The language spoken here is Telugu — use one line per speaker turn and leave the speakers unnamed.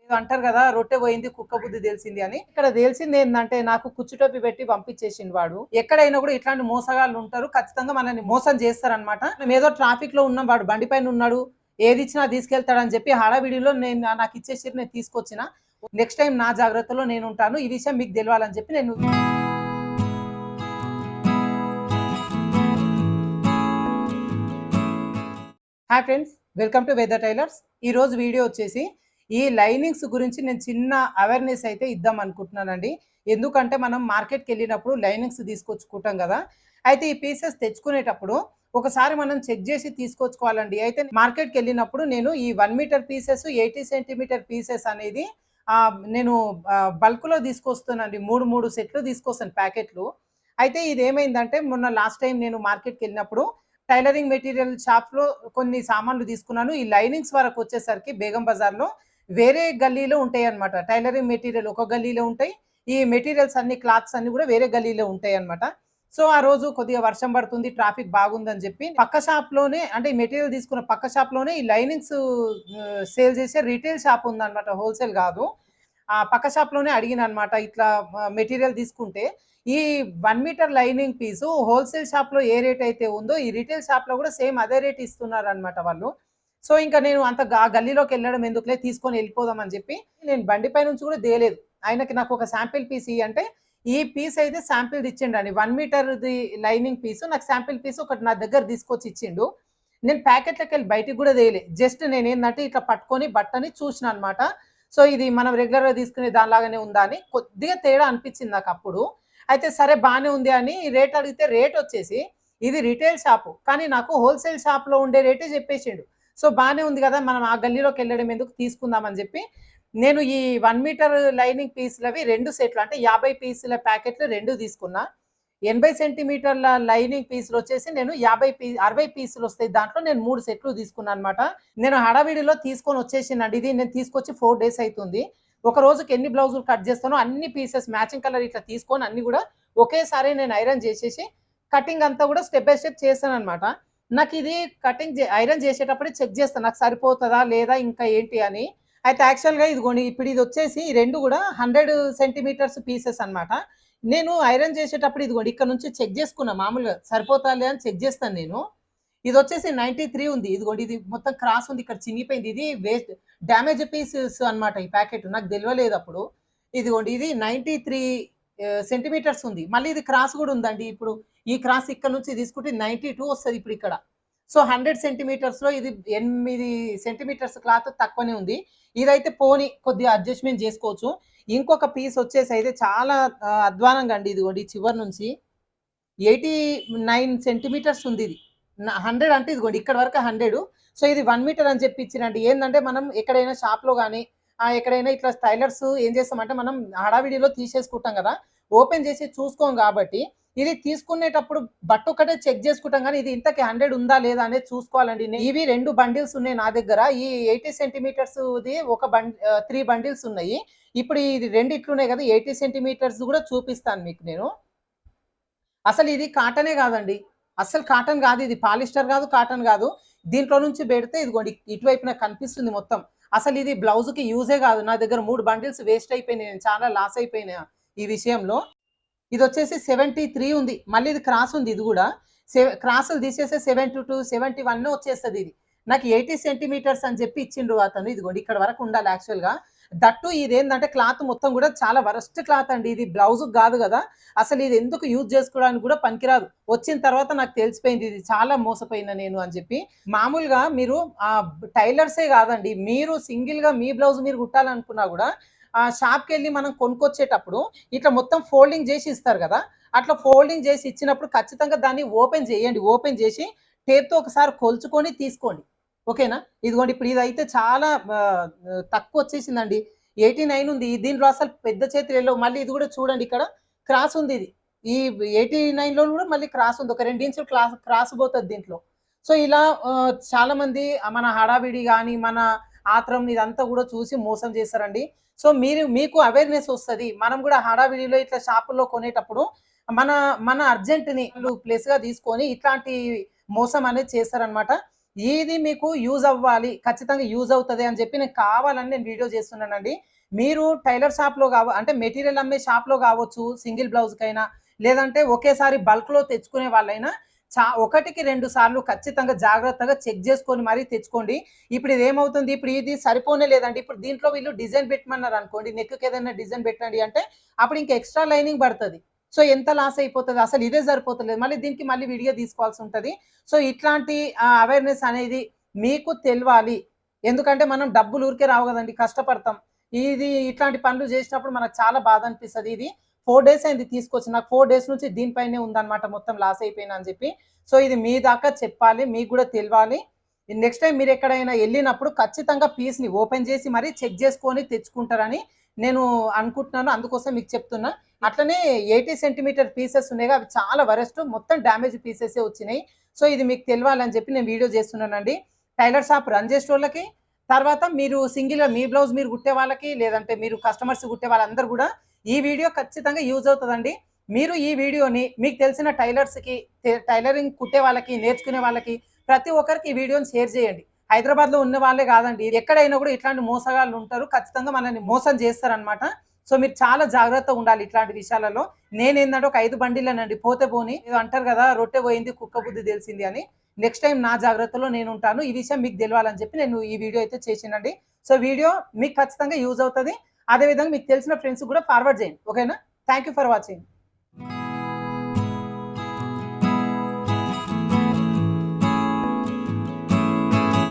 అంటారు కదా, రొట్టె పోయింది కుక్క బుద్ధి తెలిసింది అని. ఇక్కడ తెలిసింది ఏంటంటే, నాకు కుచ్చుటోపి పెట్టి పంపించేసిండు వాడు. ఎక్కడైనా కూడా ఇట్లాంటి మోసగాళ్ళు ఉంటారు, ఖచ్చితంగా మనల్ని మోసం చేస్తారనమాట. మేము ఏదో ట్రాఫిక్ లో ఉన్నాం, వాడు బండి పైన ఉన్నాడు, ఏది ఇచ్చినా తీసుకెళ్తాడని చెప్పి హడావిడిలో నాకు ఇచ్చేసి నేను తీసుకొచ్చిన. నెక్స్ట్ టైం నా జాగ్రత్తలో నేను ఉంటాను, ఈ విషయం మీకు తెలియాలని చెప్పి నేను. Hi friends, welcome to weather tailors. ఈ రోజు వీడియో వచ్చేసి ఈ లైనింగ్స్ గురించి నేను చిన్న అవేర్నెస్ అయితే ఇద్దాం అనుకుంటున్నానండి. ఎందుకంటే మనం మార్కెట్కి వెళ్ళినప్పుడు లైనింగ్స్ తీసుకొచ్చుకుంటాం కదా, అయితే ఈ పీసెస్ తెచ్చుకునేటప్పుడు ఒకసారి మనం చెక్ చేసి తీసుకొచ్చుకోవాలండి. అయితే మార్కెట్కి వెళ్ళినప్పుడు నేను ఈ 1 మీటర్ పీసెస్ 80 సెంటీమీటర్ పీసెస్ అనేది నేను బల్క్లో తీసుకొస్తానండి. మూడు మూడు సెట్లు తీసుకొస్తాను, ప్యాకెట్లు. అయితే ఇది ఏమైందంటే, మొన్న లాస్ట్ టైం నేను మార్కెట్కి వెళ్ళినప్పుడు టైలరింగ్ మెటీరియల్ షాప్‌లో కొన్ని సామాన్లు తీసుకున్నాను. ఈ లైనింగ్స్ వరకు వచ్చేసరికి బేగం బజార్‌లో వేరే గల్లీలో ఉంటాయన్నమాట. టైలరింగ్ మెటీరియల్ ఒక గల్లీలో ఉంటాయి. ఈ మెటీరియల్స్ అన్ని, క్లాత్స్ అన్ని కూడా వేరే గల్లీలో ఉంటాయన్నమాట. సో, ఆ రోజు కొద్దిగా వర్షం పడుతుంది, ట్రాఫిక్ బాగుందని చెప్పి పక్క షాప్‌లోనే, అంటే ఈ మెటీరియల్ తీసుకున్న పక్క షాప్‌లోనే ఈ లైనింగ్స్ సేల్ చేసే రిటైల్ షాప్ ఉందన్నమాట. హోల్‌సేల్ కాదు. ఆ పక్క షాప్‌లోనే అడిగిననమాట. ఇట్లా మెటీరియల్ తీసుకుంటే ఈ 1 మీటర్ లైనింగ్ పీసు హోల్‌సేల్ షాప్‌లో ఏ రేట్ అయితే ఉందో, ఈ రిటైల్ షాప్‌లో కూడా సేమ్ అదే రేట్ ఇస్తున్నారనమాట వాళ్ళు. సో, ఇంక నేను అంత గల్లీలోకెళ్ళడం ఎందుకులే, తీసుకొని ఎళ్ళిపోదాం అని చెప్పి నేను బండిపై నుంచి కూడా దేలేదు. ఆయనకి నాకు ఒక శాంపిల్ పీస్ అంటే, ఈ పీస్ అయితే శాంపిల్‌ది ఇచ్చిండండి. 1 మీటర్‌ది లైనింగ్ పీసు నాకు శాంపిల్ పీస్ ఒకటి నా దగ్గర తీసుకొచ్చి ఇచ్చిండు. నేను ప్యాకెట్‌లోకెళ్ళి బయటికి కూడా దేయలే. జస్ట్ నేనేందంటే ఇట్లా పట్టుకొని బట్టని చూసినా అనమాట. సో, ఇది మనం రెగ్యులర్‌గా తీసుకునే దానిలాగానే ఉందా అని కొద్దిగా తేడా అనిపించింది నాకప్పుడు. అయితే సరే బానే ఉంది అని రేట్ అడిగితే, రేటొచ్చేసి ఇది రిటైల్ షాపు, కానీ నాకు హోల్‌సేల్ షాప్‌లో ఉండే రేటే చెప్పేసిండు. సో, బానే ఉంది గదా, మనం ఆ గల్లీలోకెళ్ళడం ఎందుకు, తీసుకుందాం అని జెప్పి నేను ఈ 1 మీటర్ లైనింగ్ పీస్‌లవి 2 సెట్‌లు, అంటే 50 పీసుల ప్యాకెట్లు 2 తీసుకున్నా. 80 సెంటీమీటర్ల లైనింగ్ పీసులొచ్చేసి నేను 60 పీసులొస్తాయి. దాంట్లో నేను 3 సెట్లు తీసుకున్నానన్నమాట. నేను హడావిడిలో తీసుకొనొచ్చేసినండి. ఇది నేను తీసుకొచ్చి 4 డేస్ అయితుంది. ఒక రోజుకి ఎన్ని బ్లౌజులు కట్ చేస్తానో అన్ని పీసెస్ మ్యాచింగ్ కలర్ ఇట్లా తీసుకొని అన్ని గూడా ఒకేసారి నేను ఐరన్ చేసేసి, కటింగ్ అంతా గూడా స్టెప్ బై స్టెప్ చేశాననమాట. నాకిది ఐరన్ చేసేటప్పుడే చెక్ చేస్తా, నాకు సరిపోతదా లేదా ఇంకా ఏంటి అని. అయితే యాక్చువల్‌గా ఇదిగోండి, ఇప్పుడు ఇదొచ్చేసి ఈ 2 గూడా 100 సెంటీమీటర్స్ పీసెస్ అన్నమాట. నేను ఐరన్ చేసేటప్పుడు ఇదిగోండి ఇక్కడ నుంచి చెక్ చేసుకున్నా, మామూలుగా సరిపోతాలే అని చెక్ చేస్తాను నేను. ఇదొచ్చేసి 93 ఉంది. ఇదిగోండి ఇది మొత్తం క్రాస్ ఉంది, ఇక్కడ చినిగిపోయింది. ఇది వేస్ట్, డ్యామేజ్ పీసెస్ అన్నమాట ఈ ప్యాకెట్. నాకు తెలవలేదప్పుడు. ఇదిగోండి ఇది 93 సెంటీమీటర్స్ ఉంది. మళ్ళీ ఇది క్రాస్ గూడా ఉందండి. ఇప్పుడు ఈ క్రాస్ ఇక్కడ నుంచి తీసుకుంటే 92 వస్తది ఇప్పుడు ఇక్కడ. సో, 100 సెంటీమీటర్స్‌లో ఇది 8 సెంటీమీటర్స్ క్లాత్ తక్కువనే ఉంది. ఇదైతే పోనీ కొద్దిగా అడ్జస్ట్‌మెంట్ జేసుకోవచ్చు. ఇంకొక పీస్ వచ్చేసి అయితే చాలా అధ్వానంగా అండి. ఇదిగోండి చివరి నుంచి 89 సెంటీమీటర్స్ ఉందిది. 100 అంటే ఇదిగోండి ఇక్కడ వరకు 100. సో, ఇది 1 మీటర్ అని చెప్పి ఇచ్చిరండి. ఏందంటే మనం ఎక్కడైనా షాప్‌లో గాని, ఎక్కడైనా ఇట్లా టైలర్స్ ఏం చేస్తామంటే, మనం హడావిడిలో తీసేసుకుంటాం గదా, ఓపెన్ చేసి చూసుకోం గాబట్టి, ఇది తీసుకునేటప్పుడు బట్టొక్కటే చెక్ చేసుకుంటాం గానీ, ఇది ఇంతకి 100 ఉందా లేదా అనేది చూసుకోవాలండి. ఇవి 2 బండిల్స్ ఉన్నాయి నా దగ్గర. ఈ 80 సెంటీమీటర్స్‌ది 3 బండిల్స్ ఉన్నాయి. ఇప్పుడు ఇది 2 ఇట్లున్నాయి గదా, 80 సెంటీమీటర్స్ గూడా చూపిస్తాను మీకు నేను. అసలు ఇది కాటనే గాదండి. అస్సలు కాటన్ గాదు ఇది. పాలిస్టర్ గాదు, కాటన్ గాదు. దీంట్లో నుంచి బెడితే ఇదిగోండి ఇటువైపున కనిపిస్తుంది మొత్తం. అసలిది బ్లౌజ్‌కి యూజే గాదు. నా దగ్గర 3 బండిల్స్ వేస్ట్ అయిపోయినాయి. నేను చాలా లాస్ అయిపోయినా ఈ విషయంలో. ఇదొచ్చేసి 73 ఉంది. మళ్ళీ ఇది క్రాస్ ఉంది ఇది గూడా. క్రాసులు తీసేస్తే 72, 71 వచ్చేస్తదిది. నాకు 80 సెంటీమీటర్స్ అని చెప్పి ఇచ్చిండ్రు అతను. ఇదిగోండి ఇక్కడ వరకు ఉండాలి యాక్చువల్‌గా. దట్టు ఇదేందంటే క్లాత్ మొత్తం గూడా చాలా వరస్ట్ క్లాత్ అండి. ఇది బ్లౌజ్‌కి గాదు గదా, అసలు ఇది ఎందుకు యూజ్ చేసుకోవడానికి గూడా పనికిరాదు. వచ్చిన తర్వాత నాకు తెలిసిపోయింది ఇది చాలా మోసపోయినా నేను అని చెప్పి. మామూలుగా మీరు టైలర్సే గాదండి, మీరు సింగిల్‌గా మీ బ్లౌజ్ మీరు కుట్టాలనుకున్నా గూడా షాప్‌కెళ్ళి మనం కొనుక్కొచ్చేటప్పుడు ఇట్లా మొత్తం ఫోల్డింగ్ జేసి ఇస్తారు గదా, అట్లా ఫోల్డింగ్ జేసి ఇచ్చినప్పుడు ఖచ్చితంగా దాన్ని ఓపెన్ జేయండి. ఓపెన్ జేసి టేప్‌తో ఒకసారి కొలుచుకొని తీసుకోండి. ఓకేనా? ఇదిగోండి ఇప్పుడు ఇదైతే చాలా తక్కువొచ్చేసిందండి. 89 ఉంది. దీంట్లో అసలు పెద్ద చేతులు ఎళ్ళవు. మళ్ళీ ఇది గూడా చూడండి, ఇక్కడ క్రాస్ ఉంది ఇది. ఈ 89లో గూడా మళ్ళీ క్రాస్ ఉంది. ఒక 2 ఇంచులు క్రాస్ పోతది దీంట్లో. సో, ఇలా చాలామంది మన హడావిడి గాని, మన ఆత్రం ఇదంతా గూడా చూసి మోసం చేస్తారండి. సో, మీకు అవేర్‌నెస్ ఒస్తది. మనం గూడా హడావిడిలో ఇట్లా షాపుల్లో కొనేటప్పుడు మన మన అర్జెంట్‌ని వాళ్ళు ప్లస్‌గా తీసుకొని ఇట్లాంటి మోసం అనేది చేస్తారనమాట. ఇది మీకు యూజ్ అవ్వాలి, ఖచ్చితంగా యూజ్ అవుతది అని చెప్పి నేను కావాలని నేను వీడియో చేస్తున్నానండి. మీరు టైలర్ షాప్‌లో అంటే మెటీరియల్ అమ్మే షాప్‌లో గావచ్చు, సింగిల్ బ్లౌజ్‌కైనా లేదంటే ఒకేసారి బల్క్‌లో తెచ్చుకునే వాళ్ళైనా ఒకటికి 2 సార్లు ఖచ్చితంగా జాగ్రత్తగా చెక్ చేసుకొని మరీ తెచ్చుకోండి. ఇప్పుడు ఇదేమవుతుంది, ఇప్పుడు ఇది సరిపోనే లేదండి. ఇప్పుడు దీంట్లో వీళ్ళు డిజైన్ పెట్టమన్నారనుకోండి, నెక్‌కి ఏదైనా డిజైన్ పెట్టండి అంటే అప్పుడు ఇంక ఎక్స్‌ట్రా లైనింగ్ పడతది. సో, ఎంత లాస్ అయిపోతది. అసలు ఇదే సరిపోతలేదు. మళ్ళీ దీనికి మళ్ళీ విడిగా తీసుకోవాల్సి ఉంటది. సో, ఇట్లాంటి అవేర్‌నెస్ అనేది మీకు తెలవాలి. ఎందుకంటే మనం డబ్బులు ఊరికే రావు గదండీ! కష్టపడతాం. ఇట్లాంటి పనులు జేసినప్పుడు మనకు చాలా బాధ అనిపిస్తది. ఇది 4 డేస్ అయింది తీసుకొచ్చి. నాకు 4 డేస్ నుంచి దీనిపైనే ఉందన్నమాట, మొత్తం లాస్ అయిపోయినా అని జెప్పి. సో, ఇది మీ దాకా చెప్పాలి. మీకు గూడా తెలవాలి. నెక్స్ట్ టైమ్ మీరెక్కడైనా ఎళ్ళినప్పుడు ఖచ్చితంగా పీస్‌ని ఓపెన్ జేసి మరీ చెక్ జేసుకొని తెచ్చుకుంటారని నేను అనుకుంటున్నాను. అందుకోసం మీకు చెప్తున్నా. అట్లనే 80 సెంటీమీటర్ పీసెస్ ఉన్నాయిగా, అవి చాలా వరస్ట్, మొత్తం డ్యామేజ్ పీసెసే వచ్చినాయి. సో, ఇది మీకు తెలవాలని చెప్పి నేను వీడియో చేస్తున్నానండి. టైలర్ షాప్ రన్ చేసేటోళ్ళకి, తర్వాత మీరు సింగిల్‌గా మీ బ్లౌజ్ మీరు కుట్టే వాళ్ళకి, లేదంటే మీరు కస్టమర్స్ కుట్టే వాళ్ళందరూ గూడా ఈ వీడియో ఖచ్చితంగా యూజ్ అవుతదండి. మీరు ఈ వీడియోని మీకు తెలిసిన టైలర్స్‌కి, టైలరింగ్ కుట్టే వాళ్ళకి, నేర్చుకునే వాళ్ళకి ప్రతి ఒక్కరికి ఈ వీడియోని షేర్ చేయండి. హైదరాబాద్‌లో ఉన్న వాళ్ళే కాదండి, ఎక్కడైనా కూడా ఇట్లాంటి మోసగాళ్ళు ఉంటారు. ఖచ్చితంగా మనల్ని మోసం చేస్తారనమాట. సో, మీరు చాలా జాగ్రత్తగా ఉండాలి ఇట్లాంటి విషయాలలో. నేనేందంటే ఒక 5 బండిలేనండి, పోతే పోని. ఏదో అంటారు కదా, రొట్టె పోయింది కుక్క బుద్ధి తెలిసింది అని. నెక్స్ట్ టైమ్ నా జాగ్రత్తలో నేనుంటాను. ఈ విషయం మీకు తెలవాలని చెప్పి నేను ఈ వీడియో అయితే చేశానండి. సో, వీడియో మీకు ఖచ్చితంగా యూజ్ అవుతది. అదే విధంగా మీకు తెలిసిన ఫ్రెండ్స్‌కి కూడా ఫార్వర్డ్ చేయండి. ఓకేనా? Thank you for watching.